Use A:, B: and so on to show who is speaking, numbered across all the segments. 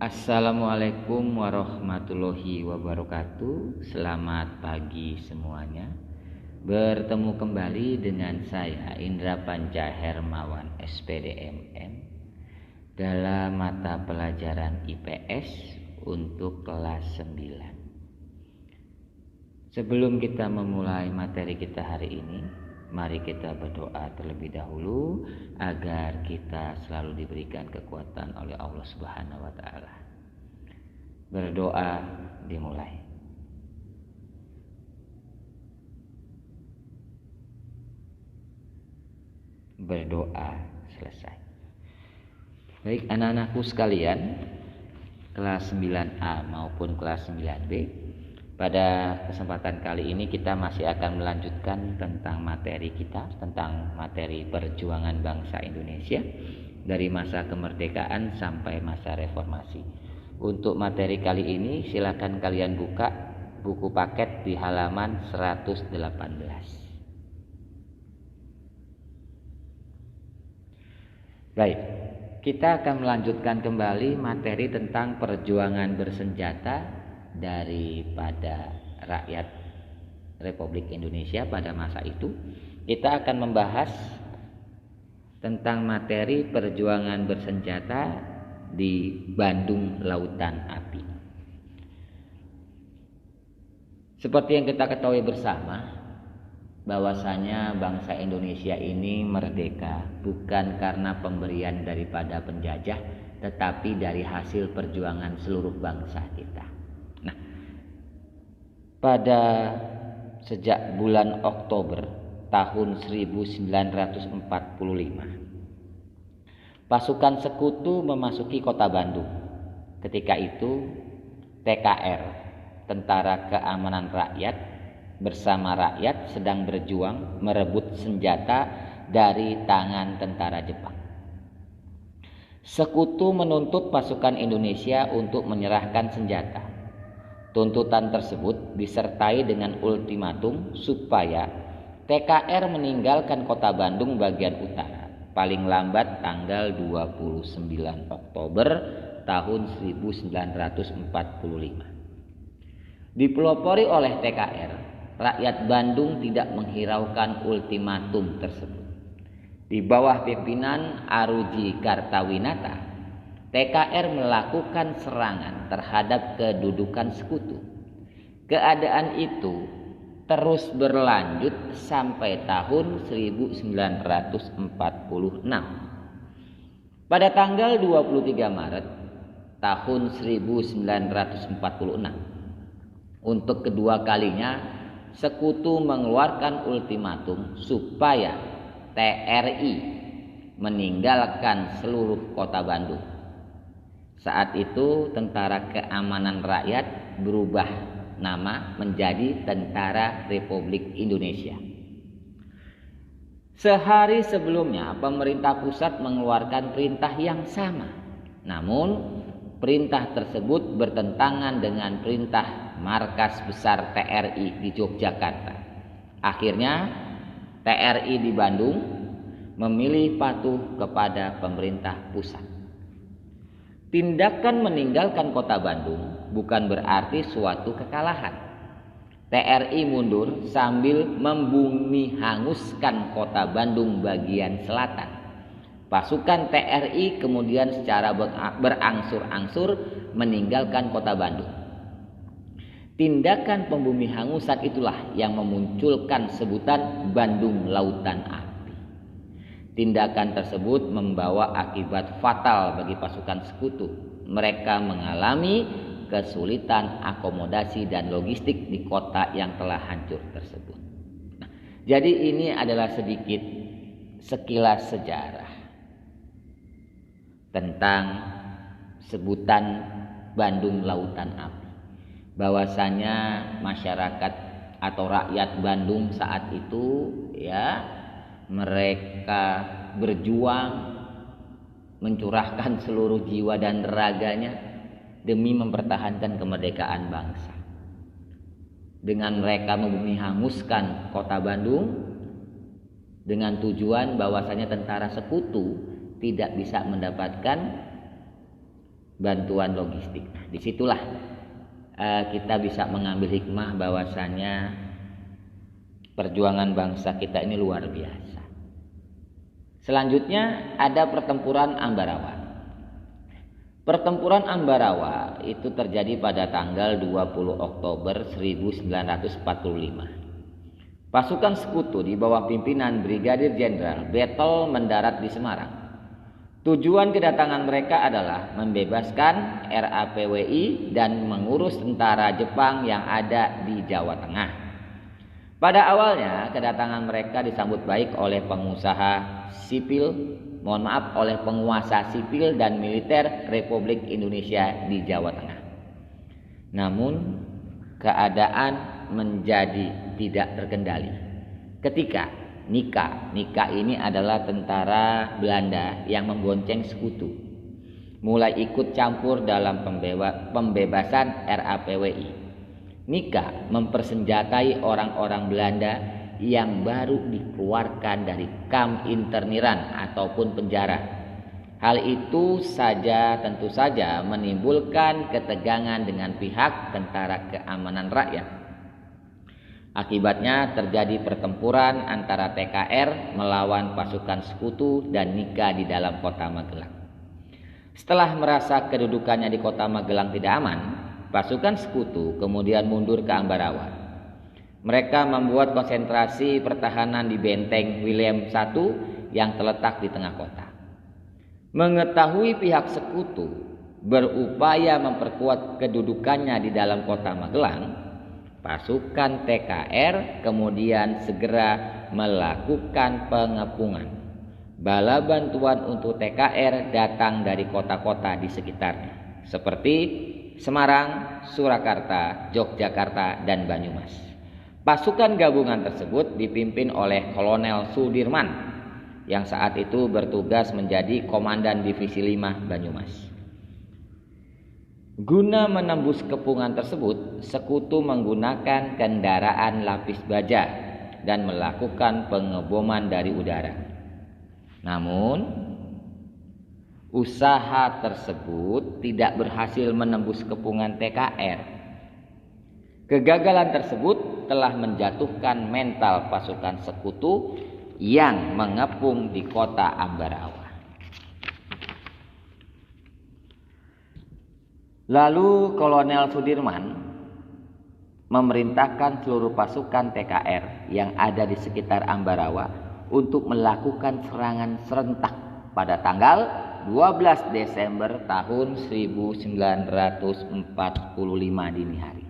A: Assalamualaikum warahmatullahi wabarakatuh. Selamat pagi semuanya. Bertemu kembali dengan saya Indra Panca Hermawan SPDMM dalam mata pelajaran IPS untuk kelas 9. Sebelum kita memulai materi kita hari ini, mari kita berdoa terlebih dahulu agar kita selalu diberikan kekuatan oleh Allah Subhanahu wa taala. Berdoa dimulai. Berdoa selesai. Baik anak-anakku sekalian, kelas 9A maupun kelas 9B, pada kesempatan kali ini kita masih akan melanjutkan tentang materi kita, tentang materi perjuangan bangsa Indonesia dari masa kemerdekaan sampai masa reformasi. Untuk materi kali ini silakan kalian buka buku paket di halaman 118. Baik, kita akan melanjutkan kembali materi tentang perjuangan bersenjata daripada rakyat Republik Indonesia pada masa itu. Kita akan membahas tentang materi perjuangan bersenjata di Bandung Lautan Api. Seperti yang kita ketahui bersama, bahwasanya bangsa Indonesia ini merdeka bukan karena pemberian daripada penjajah, tetapi dari hasil perjuangan seluruh bangsa kita. Nah, pada sejak bulan Oktober tahun 1945, pasukan sekutu memasuki kota Bandung. Ketika itu TKR, Tentara Keamanan Rakyat, bersama rakyat sedang berjuang merebut senjata dari tangan tentara Jepang. Sekutu menuntut pasukan Indonesia untuk menyerahkan senjata. Tuntutan tersebut disertai dengan ultimatum supaya TKR meninggalkan kota Bandung bagian utara paling lambat tanggal 29 Oktober tahun 1945. Dipelopori oleh TKR, rakyat Bandung tidak menghiraukan ultimatum tersebut. Di bawah pimpinan Aruji Kartawinata, TKR melakukan serangan terhadap kedudukan sekutu. Keadaan itu terus berlanjut sampai tahun 1946. Pada tanggal 23 Maret tahun 1946, untuk kedua kalinya sekutu mengeluarkan ultimatum supaya TRI meninggalkan seluruh kota Bandung. Saat itu Tentara Keamanan Rakyat berubah nama menjadi Tentara Republik Indonesia. Sehari sebelumnya pemerintah pusat mengeluarkan perintah yang sama. Namun perintah tersebut bertentangan dengan perintah markas besar TRI di Yogyakarta. Akhirnya TRI di Bandung memilih patuh kepada pemerintah pusat. Tindakan meninggalkan kota Bandung bukan berarti suatu kekalahan. TRI mundur sambil membumi hanguskan kota Bandung bagian selatan. Pasukan TRI kemudian secara berangsur-angsur meninggalkan kota Bandung. Tindakan pembumi hangusan itulah yang memunculkan sebutan Bandung Lautan Api. Tindakan tersebut membawa akibat fatal bagi pasukan sekutu. Mereka mengalami kesulitan akomodasi dan logistik di kota yang telah hancur tersebut. Nah, jadi ini adalah sedikit sekilas sejarah tentang sebutan Bandung Lautan Api. Bahwasanya masyarakat atau rakyat Bandung saat itu mereka berjuang mencurahkan seluruh jiwa dan raganya demi mempertahankan kemerdekaan bangsa. Dengan mereka membumi hanguskan kota Bandung dengan tujuan bahwasanya tentara sekutu tidak bisa mendapatkan bantuan logistik. Disitulah kita bisa mengambil hikmah bahwasannya perjuangan bangsa kita ini luar biasa. Selanjutnya ada pertempuran Ambarawa. Pertempuran Ambarawa itu terjadi pada tanggal 20 Oktober 1945. Pasukan sekutu di bawah pimpinan Brigadir Jenderal Battle mendarat di Semarang. Tujuan kedatangan mereka adalah membebaskan RAPWI dan mengurus tentara Jepang yang ada di Jawa Tengah. Pada awalnya kedatangan mereka disambut baik oleh pengusaha sipil, oleh penguasa sipil dan militer Republik Indonesia di Jawa Tengah. Namun keadaan menjadi tidak terkendali ketika Nika ini adalah tentara Belanda yang membonceng sekutu, mulai ikut campur dalam pembebasan RAPWI. Nika mempersenjatai orang-orang Belanda yang baru dikeluarkan dari kamp interniran ataupun penjara. Hal itu tentu saja menimbulkan ketegangan dengan pihak Tentara Keamanan Rakyat. Akibatnya terjadi pertempuran antara TKR melawan pasukan sekutu dan Nika di dalam kota Magelang. Setelah merasa kedudukannya di kota Magelang tidak aman, pasukan sekutu kemudian mundur ke Ambarawa. Mereka membuat konsentrasi pertahanan di Benteng William I yang terletak di tengah kota. Mengetahui pihak sekutu berupaya memperkuat kedudukannya di dalam kota Magelang, pasukan TKR kemudian segera melakukan pengepungan. Bala bantuan untuk TKR datang dari kota-kota di sekitarnya, seperti Semarang, Surakarta, Yogyakarta, dan Banyumas. Pasukan gabungan tersebut dipimpin oleh Kolonel Sudirman yang saat itu bertugas menjadi Komandan Divisi 5 Banyumas. Guna menembus kepungan tersebut, sekutu menggunakan kendaraan lapis baja dan melakukan pengeboman dari udara. Namun, usaha tersebut tidak berhasil menembus kepungan TKR. Kegagalan tersebut telah menjatuhkan mental pasukan sekutu yang mengepung di kota Ambarawa. Lalu Kolonel Sudirman memerintahkan seluruh pasukan TKR yang ada di sekitar Ambarawa untuk melakukan serangan serentak pada tanggal 12 Desember tahun 1945 dini hari.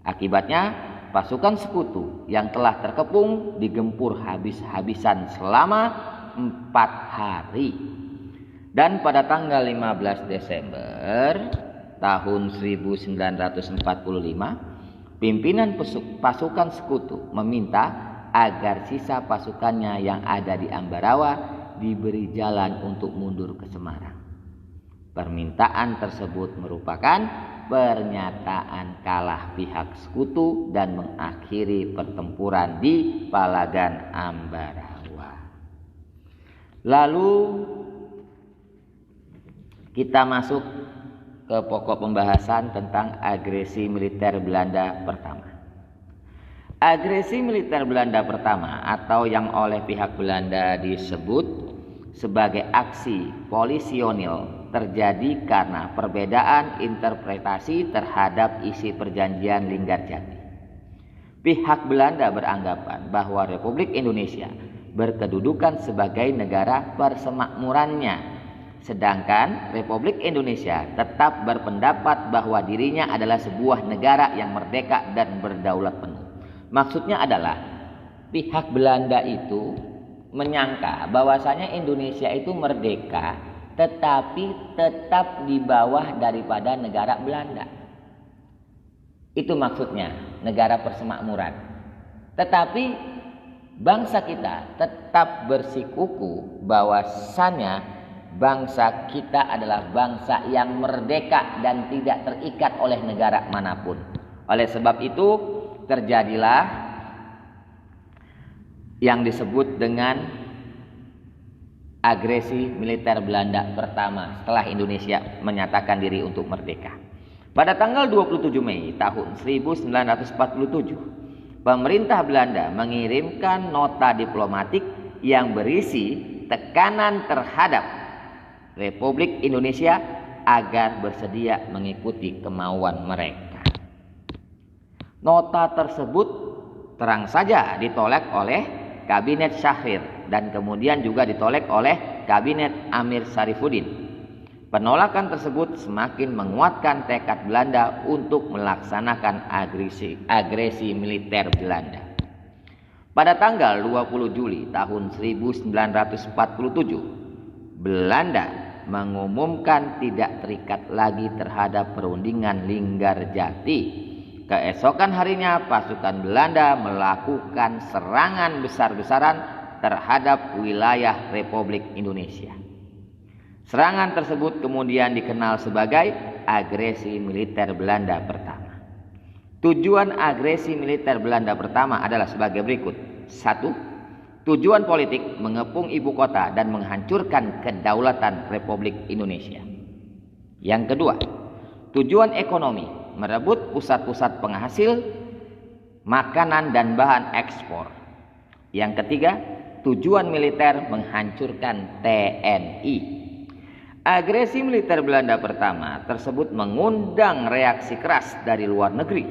A: Akibatnya pasukan sekutu yang telah terkepung digempur habis-habisan selama 4 hari. Dan pada tanggal 15 Desember tahun 1945, pimpinan pasukan sekutu meminta agar sisa pasukannya yang ada di Ambarawa diberi jalan untuk mundur ke Semarang. Permintaan tersebut merupakan pernyataan kalah pihak sekutu dan mengakhiri pertempuran di Palagan Ambarawa. Lalu kita masuk ke pokok pembahasan tentang agresi militer Belanda pertama. Agresi militer Belanda pertama atau yang oleh pihak Belanda disebut sebagai aksi polisionil terjadi karena perbedaan interpretasi terhadap isi perjanjian Linggarjati. Pihak Belanda beranggapan bahwa Republik Indonesia berkedudukan sebagai negara persemakmurannya, sedangkan Republik Indonesia tetap berpendapat bahwa dirinya adalah sebuah negara yang merdeka dan berdaulat penuh. Maksudnya adalah pihak Belanda itu menyangka bahwasanya Indonesia itu merdeka tetapi tetap di bawah daripada negara Belanda. Itu maksudnya negara persemakmuran. Tetapi bangsa kita tetap bersikuku bahwasannya bangsa kita adalah bangsa yang merdeka dan tidak terikat oleh negara manapun. Oleh sebab itu terjadilah yang disebut dengan agresi militer Belanda pertama setelah Indonesia menyatakan diri untuk merdeka. Pada tanggal 27 Mei tahun 1947, pemerintah Belanda mengirimkan nota diplomatik yang berisi tekanan terhadap Republik Indonesia agar bersedia mengikuti kemauan mereka. Nota tersebut terang saja ditolak oleh Kabinet Syahrir dan kemudian juga ditolak oleh Kabinet Amir Syarifuddin. Penolakan tersebut semakin menguatkan tekad Belanda untuk melaksanakan agresi militer Belanda. Pada tanggal 20 Juli tahun 1947, Belanda mengumumkan tidak terikat lagi terhadap perundingan Linggarjati. Keesokan harinya pasukan Belanda melakukan serangan besar-besaran terhadap wilayah Republik Indonesia. Serangan tersebut kemudian dikenal sebagai agresi militer Belanda pertama. Tujuan agresi militer Belanda pertama adalah sebagai berikut. 1. Tujuan politik mengepung ibu kota dan menghancurkan kedaulatan Republik Indonesia. Yang kedua, tujuan ekonomi merebut pusat-pusat penghasil makanan dan bahan ekspor. Yang ketiga, tujuan militer menghancurkan TNI. Agresi militer Belanda pertama tersebut mengundang reaksi keras dari luar negeri.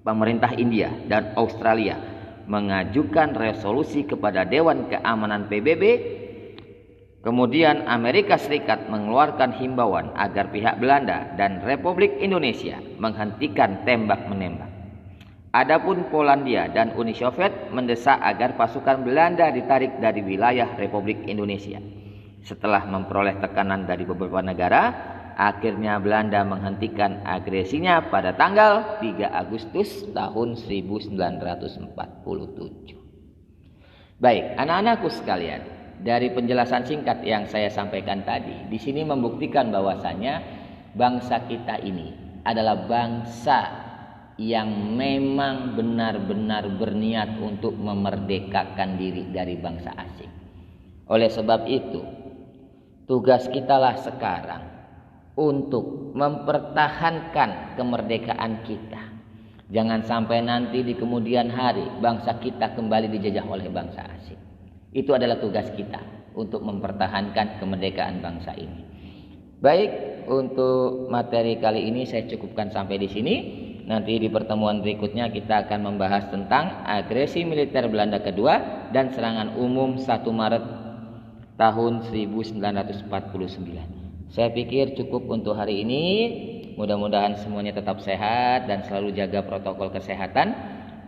A: Pemerintah India dan Australia mengajukan resolusi kepada Dewan Keamanan PBB. Kemudian Amerika Serikat mengeluarkan himbauan agar pihak Belanda dan Republik Indonesia menghentikan tembak-menembak. Adapun Polandia dan Uni Soviet mendesak agar pasukan Belanda ditarik dari wilayah Republik Indonesia. Setelah memperoleh tekanan dari beberapa negara, akhirnya Belanda menghentikan agresinya pada tanggal 3 Agustus tahun 1947. Baik, anak-anakku sekalian, dari penjelasan singkat yang saya sampaikan tadi, di sini membuktikan bahwasanya bangsa kita ini adalah bangsa yang memang benar-benar berniat untuk memerdekakan diri dari bangsa asing. Oleh sebab itu, tugas kitalah sekarang untuk mempertahankan kemerdekaan kita. Jangan sampai nanti di kemudian hari bangsa kita kembali dijajah oleh bangsa asing. Itu adalah tugas kita untuk mempertahankan kemerdekaan bangsa ini. Baik, untuk materi kali ini saya cukupkan sampai di sini. Nanti di pertemuan berikutnya kita akan membahas tentang agresi militer Belanda kedua dan serangan umum 1 Maret tahun 1949. Saya pikir cukup untuk hari ini. Mudah-mudahan semuanya tetap sehat dan selalu jaga protokol kesehatan.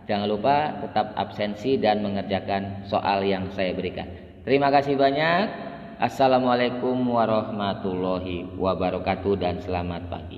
A: Jangan lupa tetap absensi dan mengerjakan soal yang saya berikan. Terima kasih banyak. Assalamualaikum warahmatullahi wabarakatuh dan selamat pagi.